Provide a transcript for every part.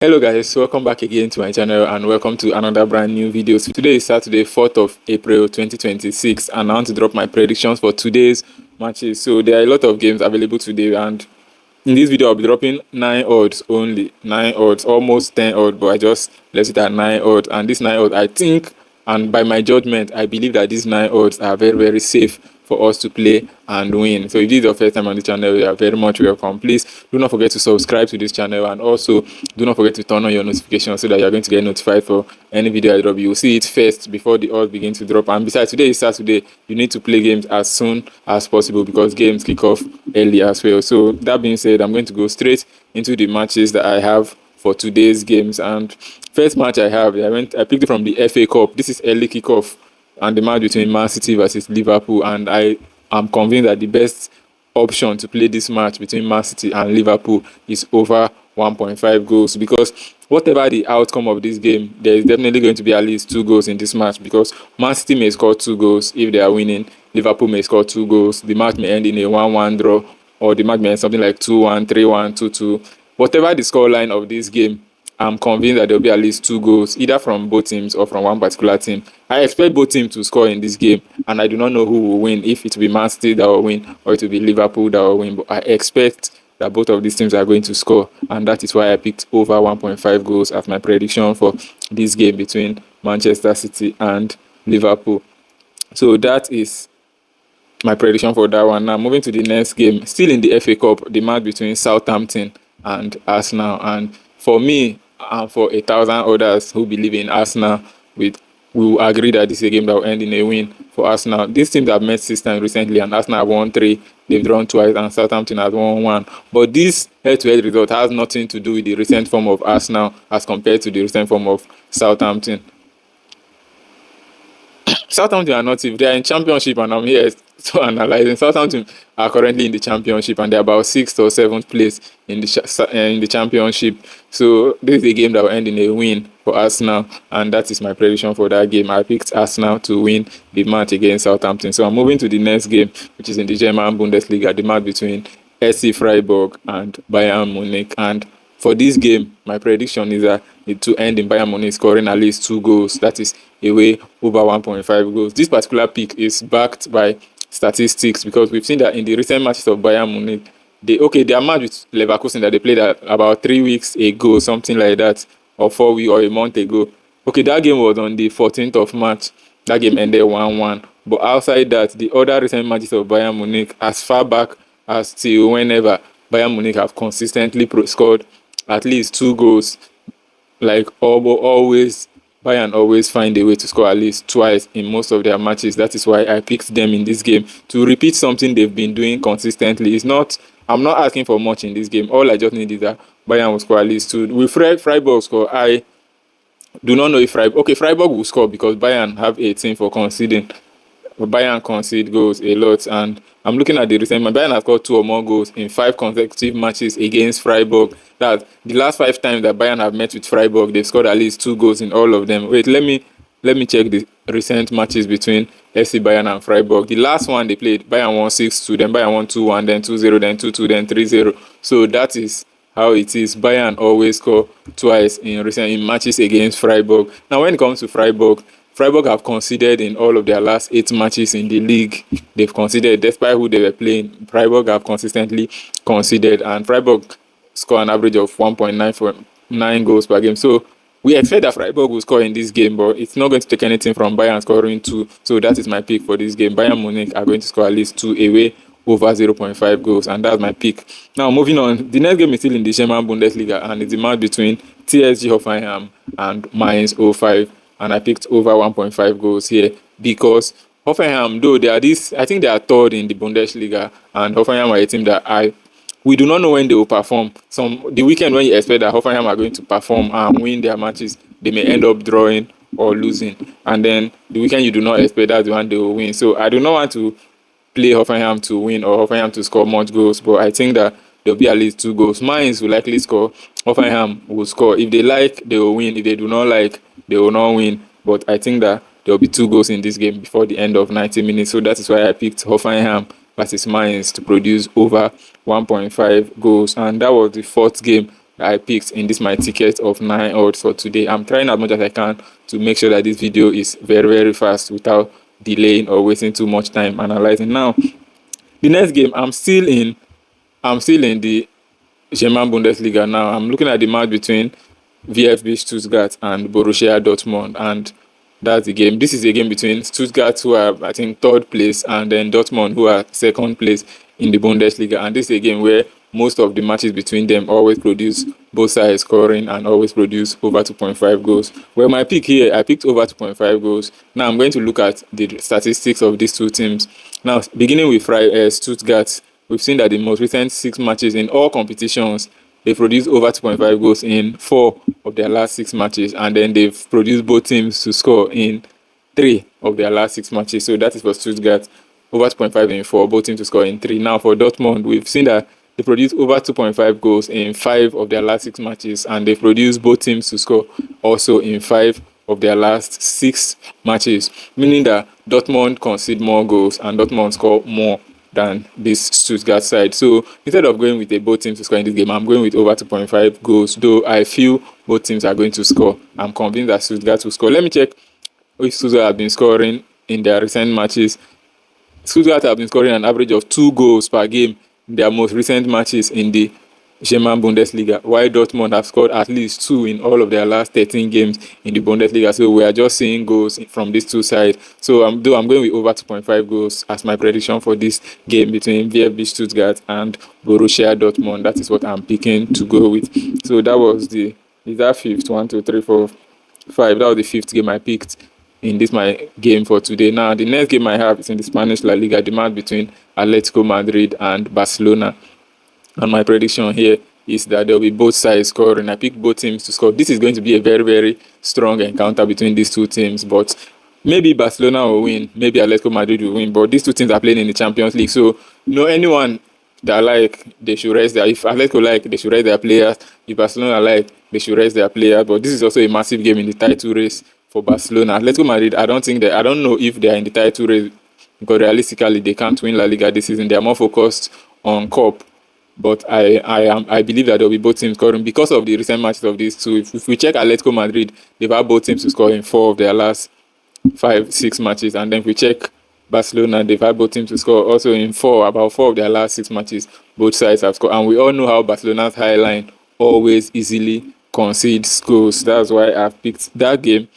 Hello guys, welcome back again to my channel and welcome to another brand new video. So today is Saturday 4th of April 2026 and I want to drop my predictions for today's matches. So there are a lot of games available today and in this video I'll be dropping 9 odds only. 9 odds, almost 10 odds, but I just left it at 9 odds. And this 9 odds I think, and by my judgment, I believe that these 9 odds are very safe for us to play and win. So if this is your first time on the channel, you are very much welcome. Please do not forget to subscribe to this channel and also do not forget to turn on your notifications so that you are going to get notified for any video I drop. You will see it first before the odds begin to drop. And besides, today is Saturday, you need to play games as soon as possible because games kick off early as well. So that being said, I'm going to go straight into the matches that I have for today's games. And first match I have, I picked it from the FA Cup. This is early kickoff and the match between Man City versus Liverpool, and I am convinced that the best option to play this match between Man City and Liverpool is over 1.5 goals, because whatever the outcome of this game, there is definitely going to be at least 2 goals in this match, because Man City may score 2 goals if they are winning, Liverpool may score 2 goals, the match may end in a 1-1 draw, or the match may end something like 2-1, 3-1, 2-2. Whatever the scoreline of this game, I'm convinced that there will be at least 2 goals, either from both teams or from one particular team. I expect both teams to score in this game, and I do not know who will win, if it will be Man City that will win or it will be Liverpool that will win. But I expect that both of these teams are going to score, and that is why I picked over 1.5 goals as my prediction for this game between Manchester City and Liverpool. So that is my prediction for that one. Now moving to the next game, still in the FA Cup, the match between Southampton and Arsenal. And for me, and for 1,000 others who believe in Arsenal, we will agree that this is a game that will end in a win for Arsenal. These teams have met 6 times recently, and Arsenal have won 3, they've drawn twice, and Southampton has won 1. But this head-to-head result has nothing to do with the recent form of Arsenal as compared to the recent form of Southampton. Southampton are not, if they are in championship, and I'm here to analyzing. Southampton are currently in the championship and they're about 6th or 7th place in the championship. So this is a game that will end in a win for Arsenal, and that is my prediction for that game. I picked Arsenal to win the match against Southampton. So I'm moving to the next game, which is in the German Bundesliga, the match between SC Freiburg and Bayern Munich. And for this game, my prediction is that it to end in Bayern Munich scoring at least 2 goals. That is away over 1.5 goals. This particular pick is backed by statistics, because we've seen that in the recent matches of Bayern Munich, their match with Leverkusen that they played about 3 weeks ago, something like that, or 4 weeks or a month ago. Okay, that game was on the 14th of March. That game ended 1-1. But outside that, the other recent matches of Bayern Munich, as far back as till whenever, Bayern Munich have consistently scored at least 2 goals. Like always, Bayern always find a way to score at least twice in most of their matches. That is why I picked them in this game to repeat something they've been doing consistently. I'm not asking for much in this game. All I just need is that Bayern will score at least 2. Will Freiburg score? I do not know if Freiburg will score, because Bayern have 18 for conceding. Bayern concede goals a lot, and I'm looking at the recent match. Bayern has scored 2 or more goals in 5 consecutive matches against Freiburg. That the last 5 times that Bayern have met with Freiburg, they've scored at least 2 goals in all of them. Wait, let me check the recent matches between FC Bayern and Freiburg. The last one they played, Bayern won 6-2, then Bayern won 2-1, then 2-0, then 2-2, then 3-0. So that is how it is. Bayern always score twice in matches against Freiburg. Now when it comes to Freiburg have conceded in all of their last 8 matches in the league. They've conceded, despite who they were playing. Freiburg have consistently conceded, and Freiburg score an average of 1.9 goals per game. So we expect that Freiburg will score in this game, but it's not going to take anything from Bayern scoring 2. So that is my pick for this game. Bayern Munich are going to score at least 2 away over 0.5 goals, and that's my pick. Now moving on, the next game is still in the German Bundesliga, and it's the match between TSG Hoffenheim and Mainz 05. And I picked over 1.5 goals here, because Hoffenheim, though I think they are 3rd in the Bundesliga, and Hoffenheim are a team that we do not know when they will perform. The weekend when you expect that Hoffenheim are going to perform and win their matches, they may end up drawing or losing. And then the weekend you do not expect, that's the one they will win. So I do not want to play Hoffenheim to win or Hoffenheim to score much goals, but I think that there will be at least 2 goals. Mainz will likely score. Hoffenheim will score. If they like, they will win. If they do not like, they will not win. But I think that there will be 2 goals in this game before the end of 90 minutes. So that is why I picked Hoffenheim versus Mainz to produce over 1.5 goals. And that was the 4th game that I picked in this my ticket of 9 odds for today. I'm trying as much as I can to make sure that this video is very, very fast without delaying or wasting too much time analyzing. Now, the next game, I'm still in the German Bundesliga now. I'm looking at the match between VfB Stuttgart and Borussia Dortmund, and that's the game. This is a game between Stuttgart, who are, I think, third place, and then Dortmund, who are second place in the Bundesliga. And this is a game where most of the matches between them always produce both sides scoring and always produce over 2.5 goals. Well, my pick here, I picked over 2.5 goals. Now I'm going to look at the statistics of these two teams. Now, beginning with Stuttgart, we've seen that the most recent 6 matches in all competitions, they produced over 2.5 goals in 4 of their last 6 matches, and then they've produced both teams to score in 3 of their last 6 matches. So that is for Stuttgart, over 2.5 in 4, both teams to score in 3. Now for Dortmund, we've seen that they produced over 2.5 goals in 5 of their last 6 matches, and they produced both teams to score also in 5 of their last 6 matches, meaning that Dortmund concede more goals and Dortmund score more than this Stuttgart side. So instead of going with both teams to score in this game, I'm going with over 2.5 goals, though I feel both teams are going to score. I'm convinced that Stuttgart will score. Let me check if Stuttgart have been scoring in their recent matches. Stuttgart have been scoring an average of 2 goals per game in their most recent matches in the German Bundesliga, while Dortmund have scored at least 2 in all of their last 13 games in the Bundesliga. So we are just seeing goals from these two sides. So I'm going with over 2.5 goals as my prediction for this game between VfB Stuttgart and Borussia Dortmund. That is what I'm picking to go with. So that was is that fifth? 1, 2, 3, 4, 5. That was the 5th game I picked in this my game for today. Now the next game I have is in the Spanish La Liga, the match between Atletico Madrid and Barcelona. And my prediction here is that there will be both sides scoring. I pick both teams to score. This is going to be a very, very strong encounter between these two teams. But maybe Barcelona will win. Maybe Atletico Madrid will win. But these two teams are playing in the Champions League. So, anyone that they should rest their... If Atletico they should rest their players. If Barcelona they should rest their players. But this is also a massive game in the title race for Barcelona. Atletico Madrid, I don't know if they are in the title race, because realistically, they can't win La Liga this season. They are more focused on Cup. But I believe that there will be both teams scoring because of the recent matches of these two. If we check Atletico Madrid, they've had both teams to score in 4 of their last 5-6 matches. And then if we check Barcelona, they've had both teams to score also in about 4 of their last 6 matches. Both sides have scored. And we all know how Barcelona's high line always easily concedes goals. That's why I've picked that game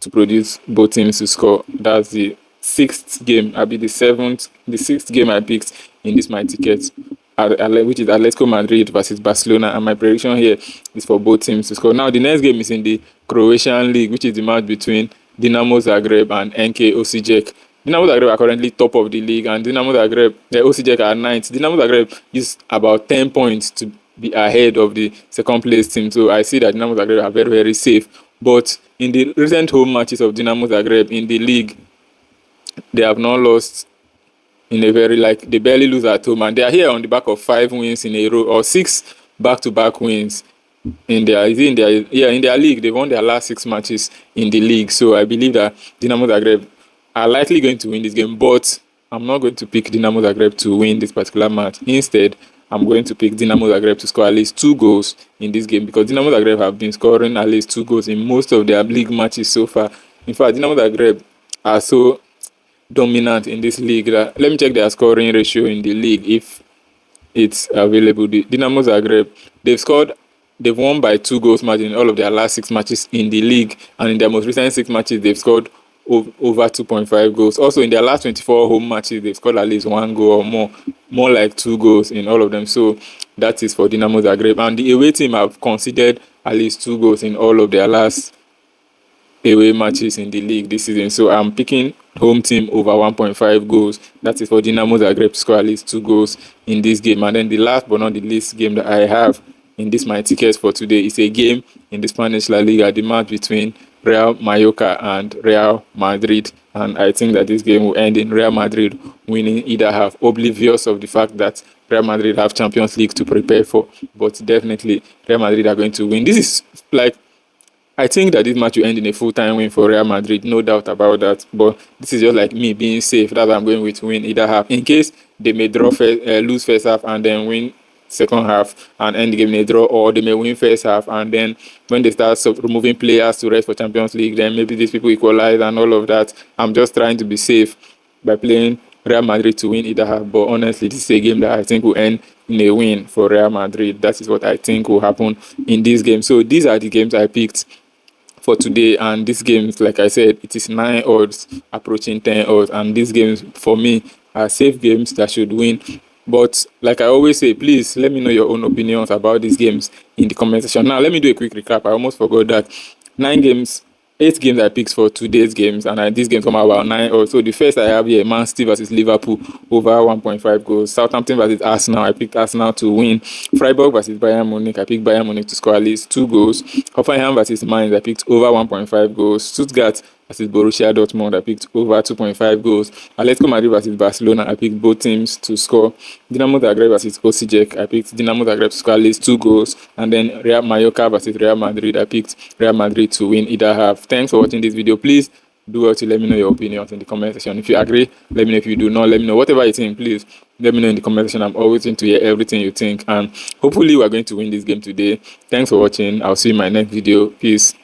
to produce both teams to score. That's the 6th game. I'll be the 6th game I picked in this my ticket, which is Atletico Madrid versus Barcelona, and my prediction here is for both teams to score. Now the next game is in the Croatian League, which is the match between Dinamo Zagreb and NK Osijek. Dinamo Zagreb are currently top of the league, and Osijek are 9th. Dinamo Zagreb is about 10 points to be ahead of the second place team, so I see that Dinamo Zagreb are very, very safe. But in the recent home matches of Dinamo Zagreb in the league, they have not lost in a very they barely lose at home, and they are here on the back of 5 wins in a row, or 6 back-to-back wins in their league. They won their last 6 matches in the league. So I believe that Dinamo Zagreb are likely going to win this game, but I'm not going to pick Dinamo Zagreb to win this particular match. Instead, I'm going to pick Dinamo Zagreb to score at least 2 goals in this game, because Dinamo Zagreb have been scoring at least 2 goals in most of their league matches so far. In fact, Dinamo Zagreb are so dominant in this league that, let me check their scoring ratio in the league if it's available. The Dinamo Zagreb, they've won by 2 goals margin in all of their last 6 matches in the league, and in their most recent 6 matches they've scored over 2.5 goals. Also in their last 24 home matches they've scored at least 1 goal or more like 2 goals in all of them. So that is for Dinamo Zagreb, and the away team have conceded at least 2 goals in all of their last away matches in the league this season. So I'm picking home team over 1.5 goals. That is for Dinamo Zagreb to score at least 2 goals in this game. And then the last but not the least game that I have in this my tickets for today is a game in the Spanish La Liga, the match between Real Mallorca and Real Madrid. And I think that this game will end in Real Madrid winning either half, oblivious of the fact that Real Madrid have Champions League to prepare for. But definitely Real Madrid are going to win. This is I think that this match will end in a full-time win for Real Madrid, no doubt about that. But this is just me being safe. That's why I'm going with win either half. In case they may lose first half and then win second half and end the game in a draw, or they may win first half, and then when they start removing players to rest for Champions League, then maybe these people equalize and all of that. I'm just trying to be safe by playing Real Madrid to win either half. But honestly, this is a game that I think will end in a win for Real Madrid. That is what I think will happen in this game. So these are the games I picked for today, and these games, like I said, it is 9 odds approaching 10 odds, and these games for me are safe games that should win. But like I always say, please let me know your own opinions about these games in the comment section. Now let me do a quick recap. I almost forgot that 8 games I picked for today's games, and these games come out about 9 odds. So the first I have here, Man City versus Liverpool over 1.5 goals. Southampton versus Arsenal, I picked Arsenal to win. Freiburg versus Bayern Munich, I picked Bayern Munich to score at least 2 goals. Hoffenheim versus Mainz, I picked over 1.5 goals. Stuttgart versus Borussia Dortmund, I picked over 2.5 goals. Atletico Madrid versus Barcelona, I picked both teams to score. Dinamo Zagreb versus Osijek, I picked Dinamo Zagreb to score at least 2 goals. And then Mallorca versus Real Madrid, I picked Real Madrid to win either half. Thanks for watching this video. Please do well to let me know your opinions in the comment section. If you agree, let me know. If you do not, let me know. Whatever you think, please let me know in the comment section. I'm always going to hear everything you think, and hopefully we are going to win this game today. Thanks for watching. I'll see you in my next video. Peace.